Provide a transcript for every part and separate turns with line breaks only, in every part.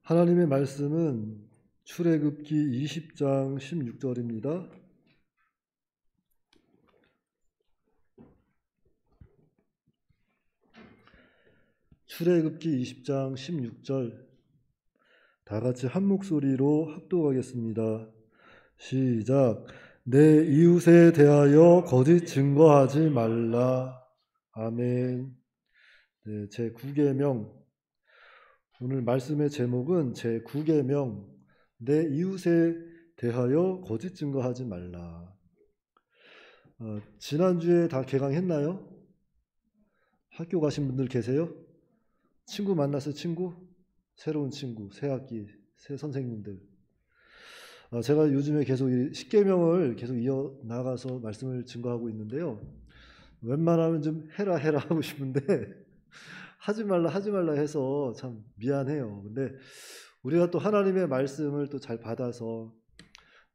하나님의 말씀은 출애굽기 20장 16절입니다. 출애굽기 20장 16절 다 같이 한 목소리로 합독하겠습니다. 시작. 내 이웃에 대하여 거짓 증거하지 말라. 아멘. 네, 제9계명. 오늘 말씀의 제목은 제9계명. 내 이웃에 대하여 거짓 증거하지 말라. 지난주에 다 개강했나요? 학교 가신 분들 계세요? 친구 만났어요? 친구? 새로운 친구, 새 학기, 새 선생님들. 제가 요즘에 계속 10계명을 계속 이어나가서 말씀을 증거하고 있는데요. 웬만하면 좀 해라 하고 싶은데 하지 말라 해서 참 미안해요. 근데 우리가 또 하나님의 말씀을 또 잘 받아서,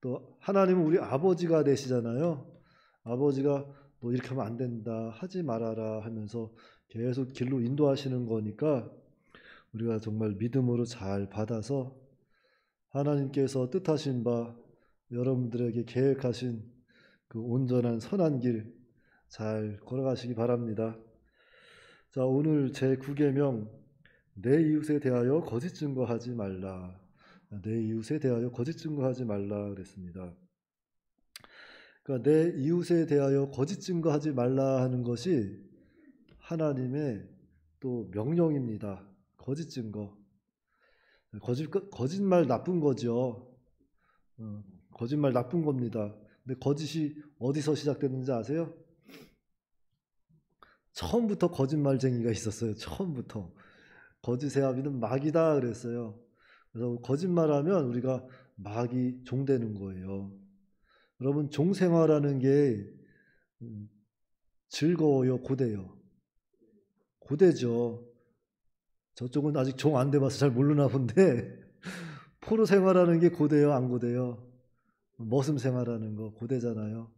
또 하나님은 우리 아버지가 되시잖아요. 아버지가 너 이렇게 하면 안 된다, 하지 말아라 하면서 계속 길로 인도하시는 거니까 우리가 정말 믿음으로 잘 받아서 하나님께서 뜻하신 바, 여러분들에게 계획하신 그 온전한 선한 길 잘 걸어가시기 바랍니다. 자, 오늘 제9계명, 내 이웃에 대하여 거짓 증거하지 말라. 내 이웃에 대하여 거짓 증거하지 말라 그랬습니다. 그러니까 내 이웃에 대하여 거짓 증거하지 말라 하는 것이 하나님의 또 명령입니다. 거짓 증거. 거짓말 나쁜 거죠. 거짓말 나쁜 겁니다. 근데 거짓이 어디서 시작됐는지 아세요? 처음부터 거짓말쟁이가 있었어요. 처음부터. 거짓의 아비는 마귀다 그랬어요. 그래서 거짓말하면 우리가 마귀 종되는 거예요. 여러분, 종생활하는 게 즐거워요, 고돼요? 고되죠. 저쪽은 아직 종 안 돼봐서 잘 모르나 본데 포로 생활하는 게 고돼요, 안 고돼요? 머슴 생활하는 거 고되잖아요.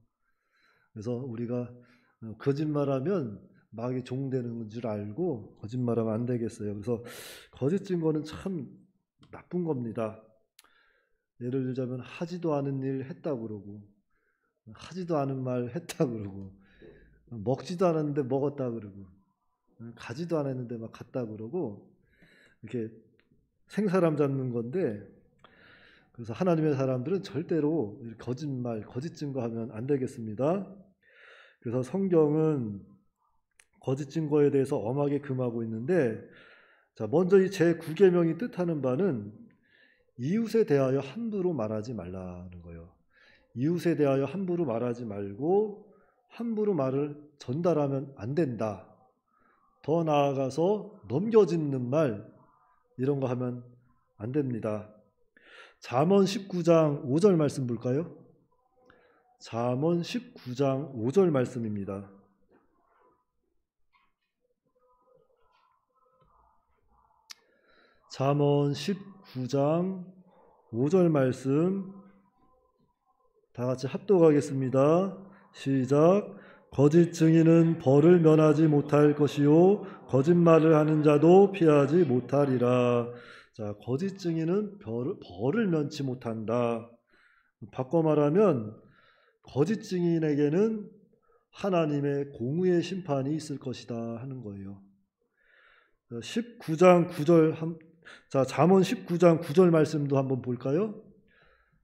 그래서 우리가 거짓말하면 마귀 종되는 줄 알고 거짓말하면 안 되겠어요. 그래서 거짓 증거는 참 나쁜 겁니다. 예를 들자면 하지도 않은 일 했다 그러고, 하지도 않은 말 했다 그러고, 먹지도 않았는데 먹었다 그러고, 가지도 않았는데 막 갔다 그러고, 이렇게 생사람 잡는 건데, 그래서 하나님의 사람들은 절대로 거짓말, 거짓 증거하면 안 되겠습니다. 그래서 성경은 거짓 증거에 대해서 엄하게 금하고 있는데, 자, 먼저 이 제9계명이 뜻하는 바는 이웃에 대하여 함부로 말하지 말라는 거예요. 이웃에 대하여 함부로 말하지 말고 함부로 말을 전달하면 안 된다. 더 나아가서 넘겨짚는 말, 이런 거 하면 안 됩니다. 잠언 19장 5절 말씀 볼까요? 잠언 19장 5절 말씀입니다. 잠언 19장 5절 말씀 다 같이 합독하겠습니다. 시작. 거짓 증인은 벌을 면하지 못할 것이요 거짓말을 하는 자도 피하지 못하리라. 자, 거짓 증인은 벌을 면치 못한다. 바꿔 말하면 거짓 증인에게는 하나님의 공의의 심판이 있을 것이다 하는 거예요. 19장 9절 자, 잠언 19장 9절 말씀도 한번 볼까요?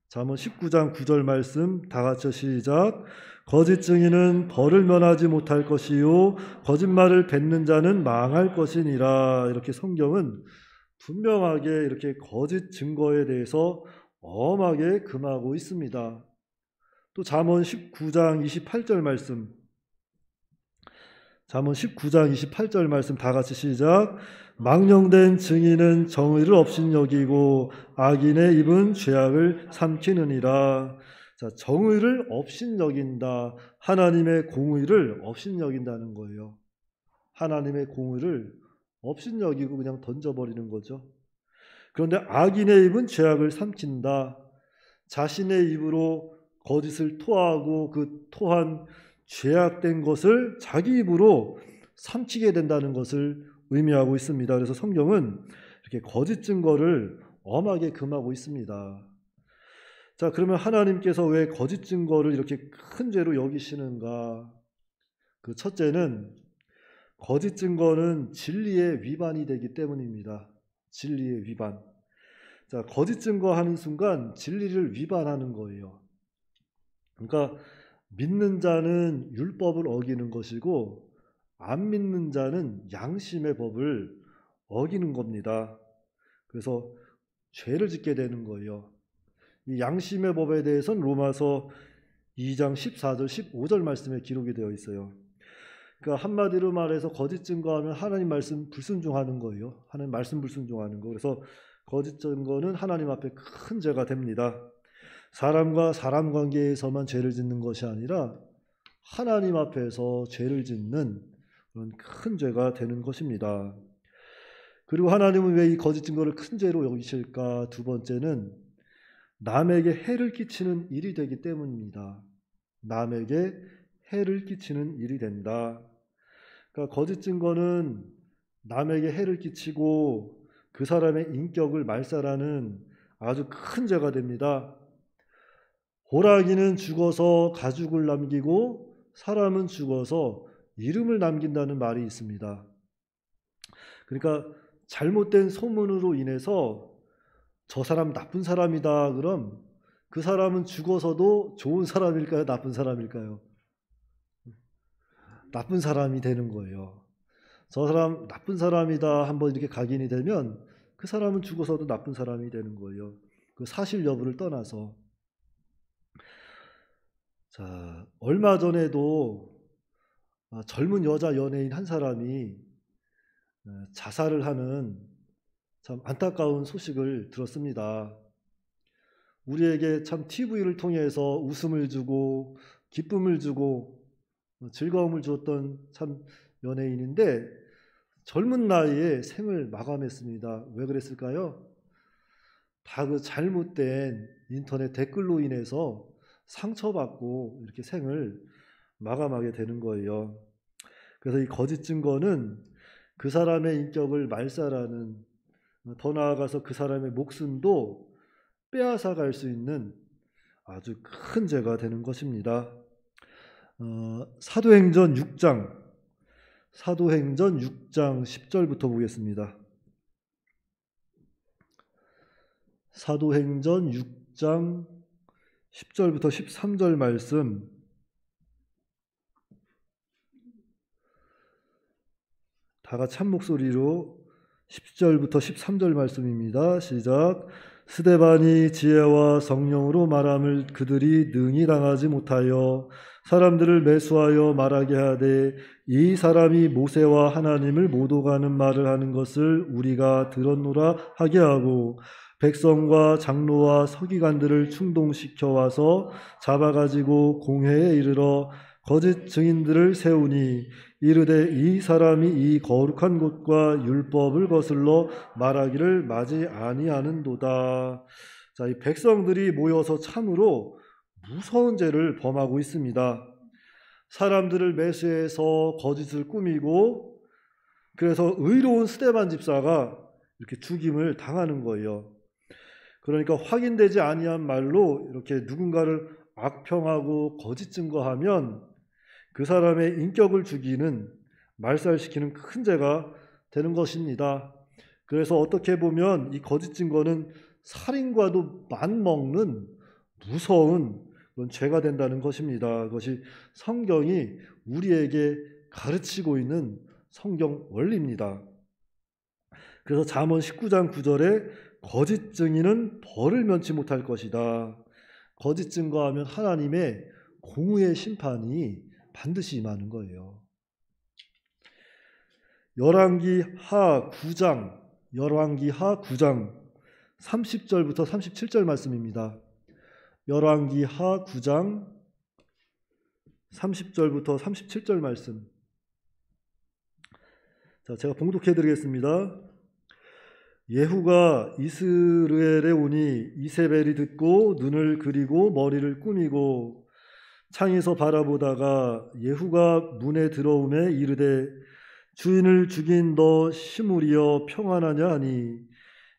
잠언 19장 9절 말씀 다 같이 시작. 거짓 증인은 벌을 면하지 못할 것이요 거짓말을 뱉는 자는 망할 것이니라. 이렇게 성경은 분명하게 이렇게 거짓 증거에 대해서 엄하게 금하고 있습니다. 또 잠언 19장 28절 말씀, 잠언 19장 28절 말씀 다 같이 시작. 망령된 증인은 정의를 업신여기고 악인의 입은 죄악을 삼키느니라. 자, 정의를 업신여긴다. 하나님의 공의를 업신여긴다는 거예요. 하나님의 공의를 업신여기고 그냥 던져버리는 거죠. 그런데 악인의 입은 죄악을 삼킨다. 자신의 입으로 거짓을 토하고 그 토한 죄악된 것을 자기 입으로 삼키게 된다는 것을 의미하고 있습니다. 그래서 성경은 이렇게 거짓 증거를 엄하게 금하고 있습니다. 자, 그러면 하나님께서 왜 거짓 증거를 이렇게 큰 죄로 여기시는가? 그 첫째는 거짓 증거는 진리의 위반이 되기 때문입니다. 진리의 위반. 자, 거짓 증거하는 순간 진리를 위반하는 거예요. 그러니까 믿는 자는 율법을 어기는 것이고 안 믿는 자는 양심의 법을 어기는 겁니다. 그래서 죄를 짓게 되는 거예요. 이 양심의 법에 대해서는 로마서 2장 14절 15절 말씀에 기록이 되어 있어요. 그러니까 한마디로 말해서 거짓 증거하면 하나님 말씀 불순종하는 거예요. 하나님 말씀 불순종하는 거. 그래서 거짓 증거는 하나님 앞에 큰 죄가 됩니다. 사람과 사람 관계에서만 죄를 짓는 것이 아니라 하나님 앞에서 죄를 짓는 그런 큰 죄가 되는 것입니다. 그리고 하나님은 왜 이 거짓 증거를 큰 죄로 여기실까? 두 번째는 남에게 해를 끼치는 일이 되기 때문입니다. 남에게 해를 끼치는 일이 된다. 그러니까 거짓 증거는 남에게 해를 끼치고 그 사람의 인격을 말살하는 아주 큰 죄가 됩니다. 호랑이는 죽어서 가죽을 남기고 사람은 죽어서 이름을 남긴다는 말이 있습니다. 그러니까 잘못된 소문으로 인해서 저 사람 나쁜 사람이다 그럼 그 사람은 죽어서도 좋은 사람일까요? 나쁜 사람일까요? 나쁜 사람이 되는 거예요. 저 사람 나쁜 사람이다 한번 이렇게 각인이 되면 그 사람은 죽어서도 나쁜 사람이 되는 거예요. 그 사실 여부를 떠나서. 자, 얼마 전에도 젊은 여자 연예인 한 사람이 자살을 하는 참 안타까운 소식을 들었습니다. 우리에게 참 TV를 통해서 웃음을 주고 기쁨을 주고 즐거움을 주었던 참 연예인인데 젊은 나이에 생을 마감했습니다. 왜 그랬을까요? 다 그 잘못된 인터넷 댓글로 인해서 상처받고 이렇게 생을 마감하게 되는 거예요. 그래서 이 거짓 증거는 그 사람의 인격을 말살하는, 더 나아가서 그 사람의 목숨도 빼앗아 갈 수 있는 아주 큰 죄가 되는 것입니다. 사도행전 6장 10절부터 보겠습니다. 사도행전 6장 10절부터 13절 말씀, 다 같이 한 목소리로 10절부터 13절 말씀입니다. 시작. 스데반이 지혜와 성령으로 말함을 그들이 능히 당하지 못하여 사람들을 매수하여 말하게 하되 이 사람이 모세와 하나님을 못 오가는 말을 하는 것을 우리가 들었노라 하게 하고 백성과 장로와 서기관들을 충동시켜 와서 잡아가지고 공회에 이르러 거짓 증인들을 세우니 이르되 이 사람이 이 거룩한 곳과 율법을 거슬러 말하기를 마지 아니하는도다. 자, 이 백성들이 모여서 참으로 무서운 죄를 범하고 있습니다. 사람들을 매수해서 거짓을 꾸미고 그래서 의로운 스데반 집사가 이렇게 죽임을 당하는 거예요. 그러니까 확인되지 아니한 말로 이렇게 누군가를 악평하고 거짓 증거하면 그 사람의 인격을 죽이는, 말살시키는 큰 죄가 되는 것입니다. 그래서 어떻게 보면 이 거짓 증거는 살인과도 맞먹는 무서운 그런 죄가 된다는 것입니다. 그것이 성경이 우리에게 가르치고 있는 성경 원리입니다. 그래서 잠언 19장 9절에 거짓 증인은 벌을 면치 못할 것이다. 거짓 증거하면 하나님의 공의의 심판이 반드시 임하는 거예요. 열왕기하 9장 30절부터 37절 말씀입니다. 열왕기하 9장 30절부터 37절 말씀. 자, 제가 봉독해 드리겠습니다. 예후가 이스라엘에 오니 이세벨이 듣고 눈을 그리고 머리를 꾸미고 창에서 바라보다가 예후가 문에 들어오매 이르되 주인을 죽인 너 시므리여 평안하냐 하니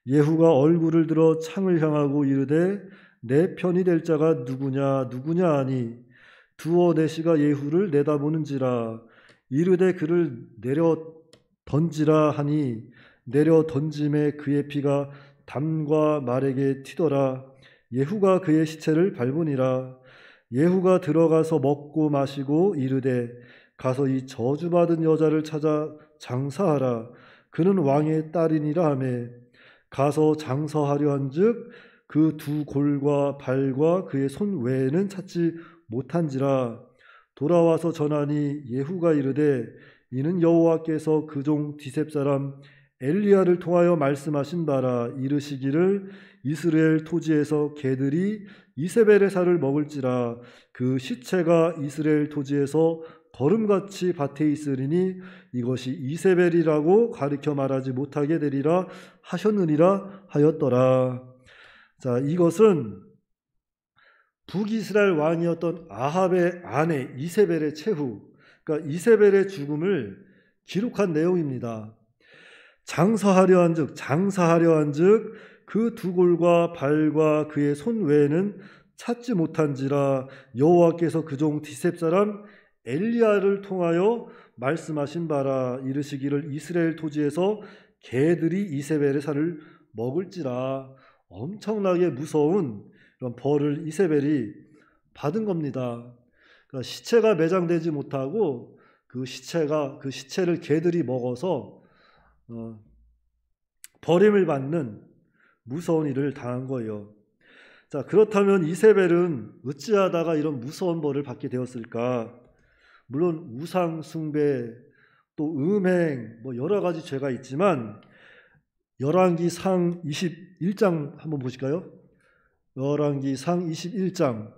예후가 얼굴을 들어 창을 향하고 이르되 내 편이 될 자가 누구냐 누구냐 하니 두어 내시가 예후를 내다보는지라. 이르되 그를 내려 던지라 하니 내려 던짐에 그의 피가 담과 말에게 튀더라. 예후가 그의 시체를 밟으니라. 예후가 들어가서 먹고 마시고 이르되 가서 이 저주받은 여자를 찾아 장사하라. 그는 왕의 딸이니라 하매 가서 장사하려 한즉 그 두 골과 발과 그의 손 외에는 찾지 못한지라. 돌아와서 전하니 예후가 이르되 이는 여호와께서 그 종 디셉 사람 엘리야를 통하여 말씀하신 바라. 이르시기를 이스라엘 토지에서 개들이 이세벨의 살을 먹을지라. 그 시체가 이스라엘 토지에서 거름같이 밭에 있으리니 이것이 이세벨이라고 가리켜 말하지 못하게 되리라 하셨느니라 하였더라. 자, 이것은 북이스라엘 왕이었던 아합의 아내 이세벨의 최후, 그러니까 이세벨의 죽음을 기록한 내용입니다. 장사하려 한즉 그 두 골과 발과 그의 손 외에는 찾지 못한지라. 여호와께서 그 종 디셉 사람 엘리야를 통하여 말씀하신 바라. 이르시기를 이스라엘 토지에서 개들이 이세벨의 살을 먹을지라. 엄청나게 무서운 이런 벌을 이세벨이 받은 겁니다. 그러니까 시체가 매장되지 못하고 그 시체를 개들이 먹어서 버림을 받는 무서운 일을 당한 거예요. 자, 그렇다면 이세벨은 어찌하다가 이런 무서운 벌을 받게 되었을까? 물론 우상 숭배, 또 음행, 여러 가지 죄가 있지만 열왕기상 21장 한번 보실까요? 열왕기상 21장.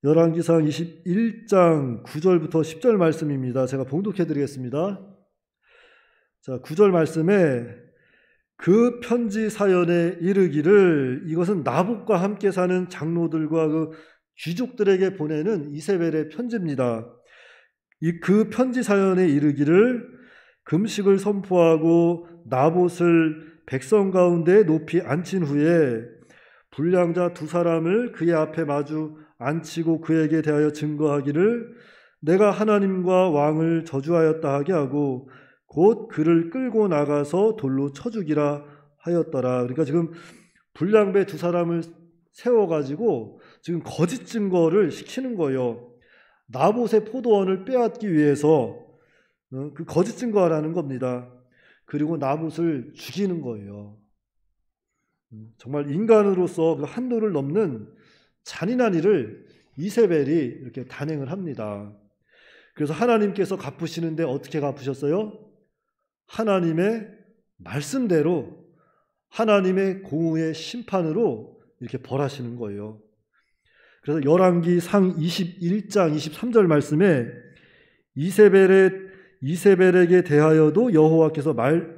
열왕기상 21장 9절부터 10절 말씀입니다. 제가 봉독해 드리겠습니다. 자, 9절 말씀에 그 편지 사연에 이르기를, 이것은 나봇과 함께 사는 장로들과 그 귀족들에게 보내는 이세벨의 편지입니다. 그 편지 사연에 이르기를 금식을 선포하고 나봇을 백성 가운데 높이 앉힌 후에 불량자 두 사람을 그의 앞에 마주 앉히고 그에게 대하여 증거하기를 내가 하나님과 왕을 저주하였다 하게 하고 곧 그를 끌고 나가서 돌로 쳐 죽이라 하였더라. 그러니까 지금 불량배 두 사람을 세워가지고 지금 거짓 증거를 시키는 거예요. 나봇의 포도원을 빼앗기 위해서 그 거짓 증거하라는 겁니다. 그리고 나봇을 죽이는 거예요. 정말 인간으로서 그 한도를 넘는 잔인한 일을 이세벨이 이렇게 단행을 합니다. 그래서 하나님께서 갚으시는데 어떻게 갚으셨어요? 하나님의 말씀대로 하나님의 공의의 심판으로 이렇게 벌하시는 거예요. 그래서 열왕기상 21장 23절 말씀에 이세벨에게 대하여도 여호와께서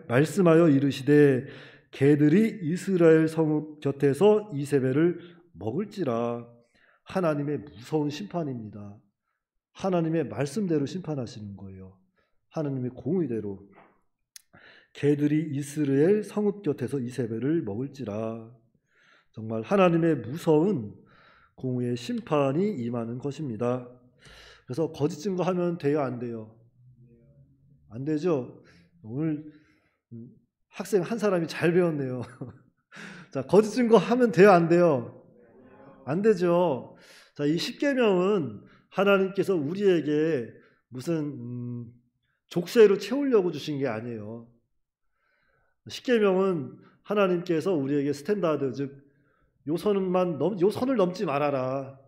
말씀하여 이르시되 개들이 이스라엘 성읍 곁에서 이세벨을 먹을지라. 하나님의 무서운 심판입니다. 하나님의 말씀대로 심판하시는 거예요. 하나님의 공의대로. 개들이 이스라엘 성읍 곁에서 이세벨을 먹을지라. 정말 하나님의 무서운 공의의 심판이 임하는 것입니다. 그래서 거짓 증거하면 돼요, 안 돼요? 안 되죠? 오늘 학생 한 사람이 잘 배웠네요. 자, 거짓 증거하면 돼요, 안 돼요? 안 되죠. 자, 이 십계명은 하나님께서 우리에게 무슨 족쇄로 채우려고 주신 게 아니에요. 십계명은 하나님께서 우리에게 스탠다드, 즉 요 선을 넘지 말아라,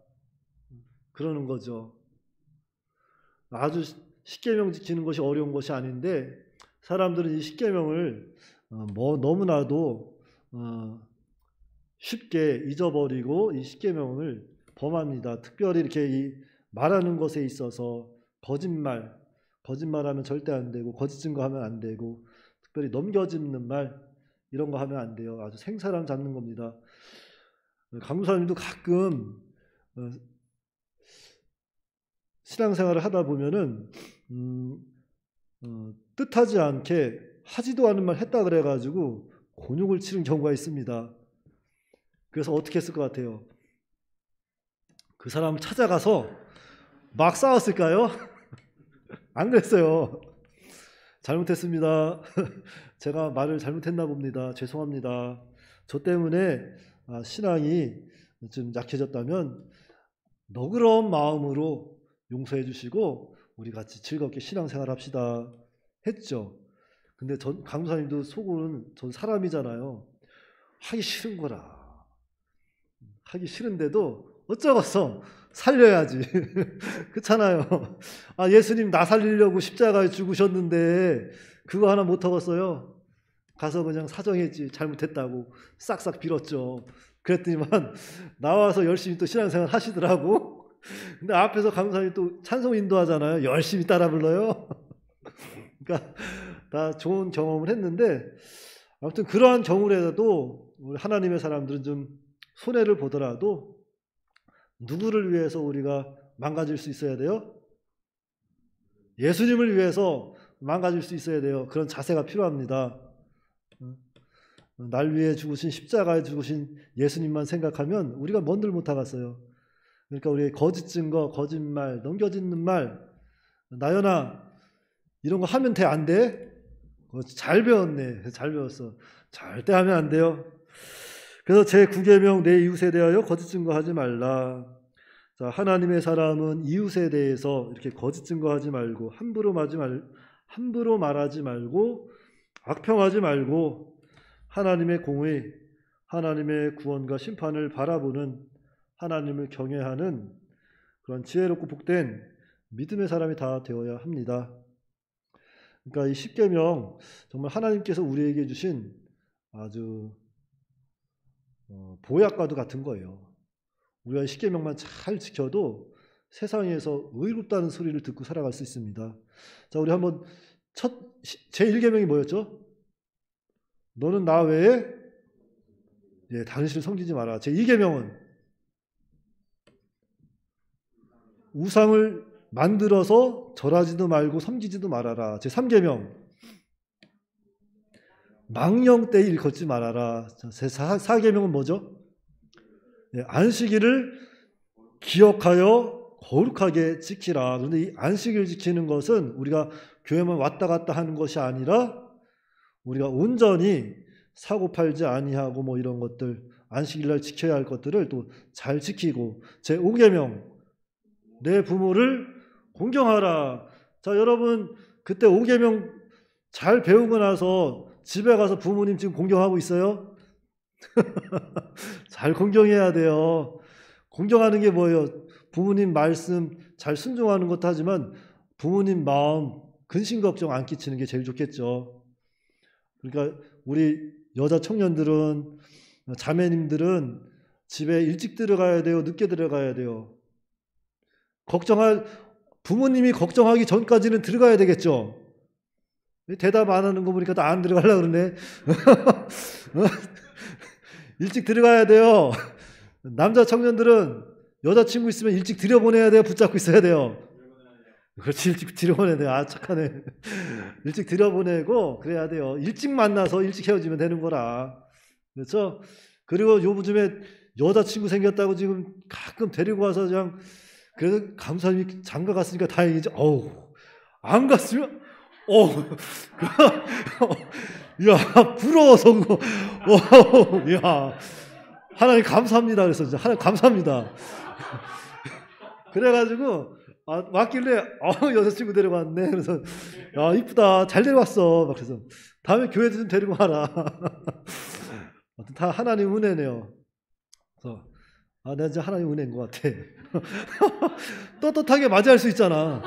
그러는 거죠. 아주 십계명 지키는 것이 어려운 것이 아닌데 사람들은 이 십계명을 너무나도 쉽게 잊어버리고 이 십계명을 범합니다. 특별히 이렇게 이 말하는 것에 있어서 거짓말하면 절대 안 되고 거짓 증거하면 안 되고 특별히 넘겨짚는 말 이런 거 하면 안 돼요. 아주 생사람 잡는 겁니다. 강무사님도 가끔 신앙생활을 하다 보면은 뜻하지 않게 하지도 않은 말 했다 그래가지고 곤욕을 치른 경우가 있습니다. 그래서 어떻게 했을 것 같아요? 그 사람 찾아가서 막 싸웠을까요? 안 그랬어요. 잘못했습니다. 제가 말을 잘못했나 봅니다. 죄송합니다. 저 때문에 신앙이 좀 약해졌다면 너그러운 마음으로 용서해 주시고 우리 같이 즐겁게 신앙생활 합시다 했죠. 근데 강도사님도 속으로는 전 사람이잖아요. 하기 싫은 거라. 하기 싫은데도 어쩌겠어. 살려야지. 그렇잖아요. 예수님 나 살리려고 십자가에 죽으셨는데 그거 하나 못 하겠어요. 가서 그냥 사정했지. 잘못했다고 싹싹 빌었죠. 그랬더니만 나와서 열심히 또 신앙생활 하시더라고. 근데 앞에서 강사님이 또 찬송 인도하잖아요. 열심히 따라 불러요. 그러니까 다 좋은 경험을 했는데 아무튼 그러한 경우라도 우리 하나님의 사람들은 좀 손해를 보더라도 누구를 위해서 우리가 망가질 수 있어야 돼요? 예수님을 위해서 망가질 수 있어야 돼요. 그런 자세가 필요합니다. 날 위해 죽으신 십자가에 죽으신 예수님만 생각하면 우리가 뭔들 못하겠어요. 그러니까 우리의 거짓 증거, 거짓말, 넘겨짓는 말, 나연아 이런 거 하면 돼? 안 돼? 잘 배웠네. 잘 배웠어. 절대 하면 안 돼요. 그래서 제9계명 내 이웃에 대하여 거짓 증거하지 말라. 자, 하나님의 사람은 이웃에 대해서 이렇게 거짓 증거하지 말고 함부로 말하지 말고 악평하지 말고 하나님의 공의, 하나님의 구원과 심판을 바라보는 하나님을 경외하는 그런 지혜롭고 복된 믿음의 사람이 다 되어야 합니다. 그러니까 이 십계명 정말 하나님께서 우리에게 주신 아주 보약과도 같은 거예요. 우리가 십계명만 잘 지켜도 세상에서 의롭다는 소리를 듣고 살아갈 수 있습니다. 자, 우리 한번 제1계명이 뭐였죠? 너는 나 외에 당신을 섬기지 마라. 제2계명은 우상을 만들어서 절하지도 말고 섬기지도 말아라. 제3계명 망령되이 일컫지 말아라. 제4계명은 뭐죠? 안식일을 기억하여 거룩하게 지키라. 그런데 이 안식일 지키는 것은 우리가 교회만 왔다 갔다 하는 것이 아니라 우리가 온전히 사고 팔지 아니하고 뭐 이런 것들 안식일날 지켜야 할 것들을 또 잘 지키고 제5계명 내 부모를 공경하라. 자, 여러분 그때 5계명 잘 배우고 나서 집에 가서 부모님 지금 공경하고 있어요? 잘 공경해야 돼요. 공경하는 게 뭐예요? 부모님 말씀 잘 순종하는 것도 하지만 부모님 마음 근심 걱정 안 끼치는 게 제일 좋겠죠. 그러니까 우리 여자 청년들은 자매님들은 집에 일찍 들어가야 돼요? 늦게 들어가야 돼요? 부모님이 걱정하기 전까지는 들어가야 되겠죠. 대답 안 하는 거 보니까 다 안 들어가려고 그러네. 일찍 들어가야 돼요. 남자 청년들은 여자친구 있으면 일찍 들여보내야 돼요? 붙잡고 있어야 돼요? 그렇지, 일찍 들여보내야 돼요. 착하네. 일찍 들여보내고 그래야 돼요. 일찍 만나서 일찍 헤어지면 되는 거라. 그렇죠? 그리고 요즘에 여자친구 생겼다고 지금 가끔 데리고 와서 그냥 그래도 감사님이 장가 갔으니까 다행이죠. 안 갔으면 야, 부러워서 야, 하나님 감사합니다. 그래서 하나님 감사합니다. 그래가지고 왔길래 여자친구 데려왔네. 그래서 야, 이쁘다. 잘 데려왔어. 막 그래서 다음에 교회도 좀 데리고 와라. 다 하나님 은혜네요. 그래서 내가 진짜 하나님 은혜인 것 같아. 떳떳하게 맞이할 수 있잖아.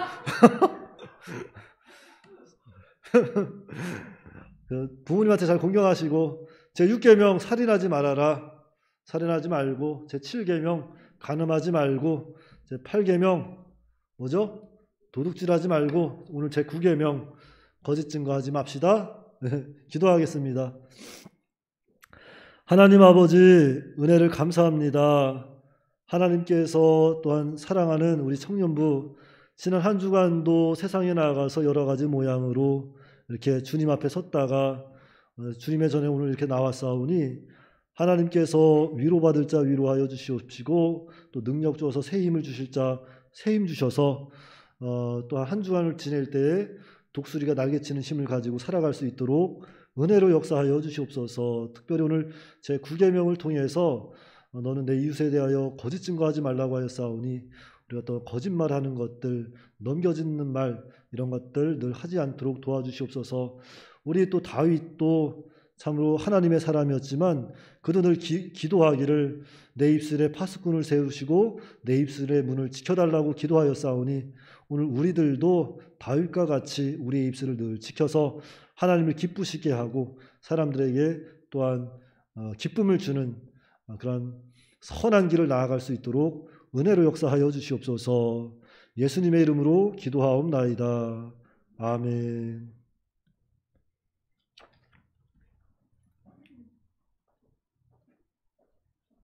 부모님한테 잘 공경하시고 제6계명 살인하지 말아라. 살인하지 말고 제7계명 간음하지 말고 제8계명 뭐죠? 도둑질하지 말고 오늘 제9계명 거짓 증거하지 맙시다. 기도하겠습니다. 하나님 아버지 은혜를 감사합니다. 하나님께서 또한 사랑하는 우리 청년부 지난 한 주간도 세상에 나가서 여러 가지 모양으로 이렇게 주님 앞에 섰다가 주님의 전에 오늘 이렇게 나왔사오니 하나님께서 위로받을 자 위로하여 주시옵시고 또 능력 주어서 새 힘을 주실 자 새 힘 주셔서 또 한 주간을 지낼 때에 독수리가 날개치는 힘을 가지고 살아갈 수 있도록 은혜로 역사하여 주시옵소서. 특별히 오늘 제 9계명을 통해서 너는 내 이웃에 대하여 거짓 증거하지 말라고 하였사오니 우리가 또 거짓말하는 것들, 넘겨짓는 말 이런 것들 늘 하지 않도록 도와주시옵소서. 우리 또 다윗도 참으로 하나님의 사람이었지만 그도 늘 기도하기를 내 입술에 파수꾼을 세우시고 내 입술의 문을 지켜달라고 기도하였사오니 오늘 우리들도 다윗과 같이 우리의 입술을 늘 지켜서 하나님을 기쁘시게 하고 사람들에게 또한 기쁨을 주는 그런 선한 길을 나아갈 수 있도록 은혜로 역사하여 주시옵소서. 예수님의 이름으로 기도하옵나이다. 아멘.